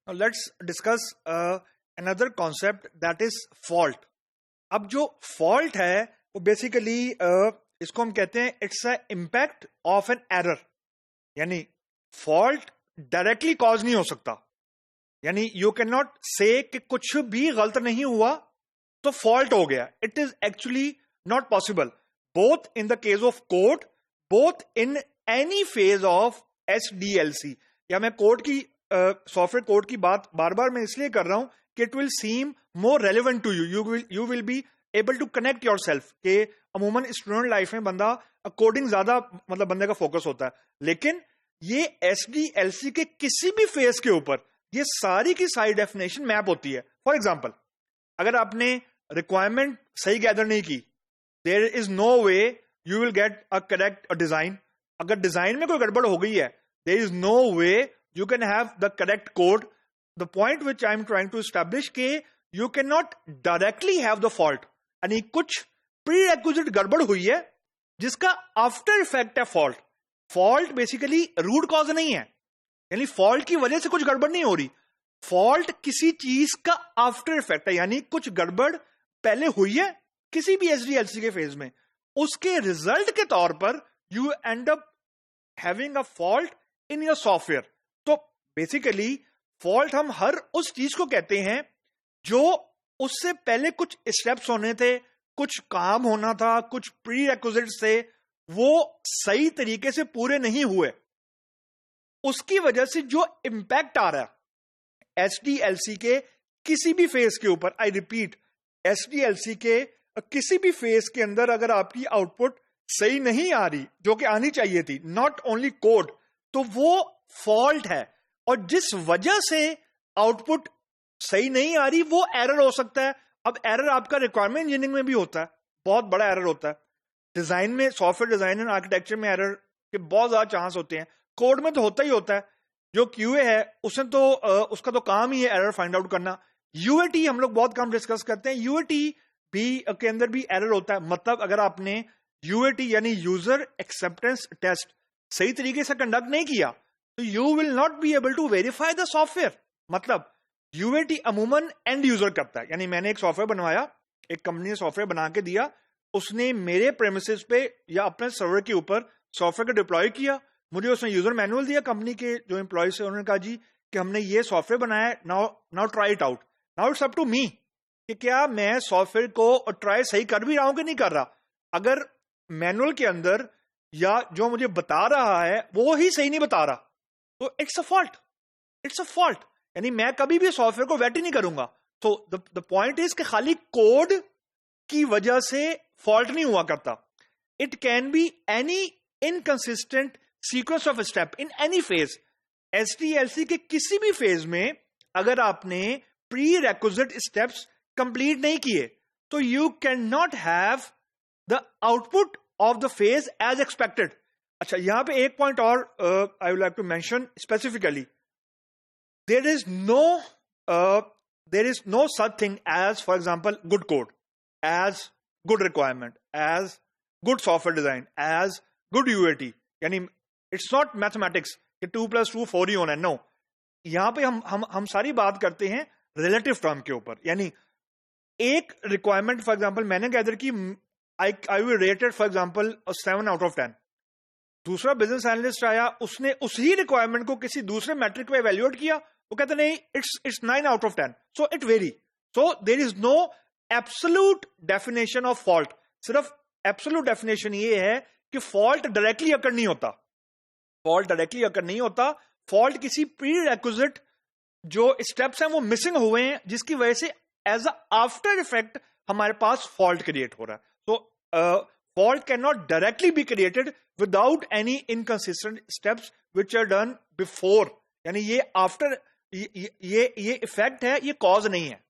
Now let's discuss another concept that is fault. अब जो fault है वो basically इसको हम कहते हैं it's a impact of an error. यानी fault directly cause नहीं हो सकता. यानी you cannot say कि कुछ भी गलत नहीं हुआ तो fault हो गया. It is actually not possible. Both in the case of code, both in any phase of SDLC. या मैं कोड की सॉफ्टवेयर कोड की बात बार बार मैं इसलिए कर रहा हूं कि it will seem more relevant to you will be able to connect yourself के अमूमन स्टूडेंट लाइफ में बंदा कोडिंग ज्यादा मतलब बंदे का फोकस होता है, लेकिन ये SDLC के किसी भी फेज के ऊपर ये सारी की सारी डेफिनेशन मैप होती है. फॉर एग्जाम्पल, अगर आपने रिक्वायरमेंट सही गैदर नहीं की, there is no way you will get a correct design. अगर डिजाइन में कोई गड़बड़ हो गई है, there is no way you can have the correct code. The point which I'm trying to establish कि you cannot directly have the fault. यानी कुछ prerequisite गड़बड़ हुई है जिसका after effect है fault. Fault basically root cause नहीं है, यानी fault की वजह से कुछ गड़बड़ नहीं हो रही. Fault किसी चीज का after effect है, यानी कुछ गड़बड़ पहले हुई है किसी भी SDLC के फेज में, उसके रिजल्ट के तौर पर you end up having a fault in your software. तो बेसिकली फॉल्ट हम हर उस चीज को कहते हैं जो उससे पहले कुछ स्टेप्स होने थे, कुछ काम होना था, कुछ प्री रिक्विजिट्स थे, वो सही तरीके से पूरे नहीं हुए, उसकी वजह से जो इंपैक्ट आ रहा है SDLC के किसी भी फेज के ऊपर. आई रिपीट, SDLC के किसी भी फेज के अंदर अगर आपकी आउटपुट सही नहीं आ रही जो कि आनी चाहिए थी, नॉट ओनली कोड, तो वो फॉल्ट है. और जिस वजह से आउटपुट सही नहीं आ रही वो एरर हो सकता है. अब एरर आपका रिक्वायरमेंट इंजीनियरिंग में भी होता है, बहुत बड़ा एरर होता है. डिजाइन में, सॉफ्टवेयर डिजाइन एंड आर्किटेक्चर में एरर के बहुत ज्यादा चांस होते हैं. कोड में तो होता ही होता है. जो QA है उसने तो उसका तो काम ही है एरर फाइंड आउट करना. UAT हम लोग बहुत कम डिस्कस करते हैं. UAT भी के अंदर भी एरर होता है. मतलब अगर आपने UAT यानी यूजर एक्सेप्टेंस टेस्ट सही तरीके से कंडक्ट नहीं किया तो you will not be able to verify the software. मतलब UAT अमूमन एंड यूजर करता है. यानी मैंने एक सॉफ्टवेयर बनवाया, एक कंपनी ने सॉफ्टवेयर बना के दिया, उसने मेरे प्रेमिसेस पे या अपने सर्वर के ऊपर सॉफ्टवेयर को डिप्लॉय किया, मुझे उसने यूजर मैनुअल दिया. कंपनी के जो एम्प्लॉयज है उन्होंने कहा जी कि हमने ये सॉफ्टवेयर बनाया है, now try it out. Now it's up to me कि क्या मैं सॉफ्टवेयर को ट्राई सही कर भी रहा हूं कि नहीं कर रहा. अगर मैनुअल के अंदर या जो मुझे बता रहा है वो ही सही नहीं बता रहा तो it's a fault. It's a fault, यानी मैं कभी भी सॉफ्टवेयर को वेट ही नहीं करूंगा. तो द पॉइंट इज कि खाली कोड की वजह से फॉल्ट नहीं हुआ करता. It can be any inconsistent sequence of step in any phase. SDLC के किसी भी फेज में अगर आपने प्री रेक्विजिट स्टेप्स कंप्लीट नहीं किए तो you can not have the output of the phase as expected. अच्छा, यहां पे एक पॉइंट और I would like to mention specifically. There is no such thing as for example good code, as good requirement, as good software design, as good UAT. यानी it's not mathematics कि 2 + 2 4 ही होना है. No, यहां पे हम सारी बात करते हैं रिलेटिव टर्म के ऊपर. यानी एक रिक्वायरमेंट फॉर एग्जांपल मैंने गैदर की, I will rated for example 7 out of 10. दूसरा बिजनेस एनालिस्ट आया, उसने उसी रिक्वायरमेंट को किसी दूसरे मैट्रिक पे इवैल्यूएट किया, वो कहते नहीं it's 9 out of 10. So it vary. So there is no absolute definition of fault. सिर्फ एब्सोल्यूट डेफिनेशन ये है कि फॉल्ट डायरेक्टली अकर नहीं होता. फॉल्ट डायरेक्टली अकर नहीं होता. फॉल्ट किसी प्री रेक्विजिट जो स्टेप्स हैं वो मिसिंग हुए हैं जिसकी वजह से एज अ आफ्टर इफेक्ट हमारे पास फॉल्ट क्रिएट हो रहा है. तो fault cannot directly be created without any inconsistent steps which are done before. यानी ये आफ्टर ये इफेक्ट है, ये कॉज नहीं है.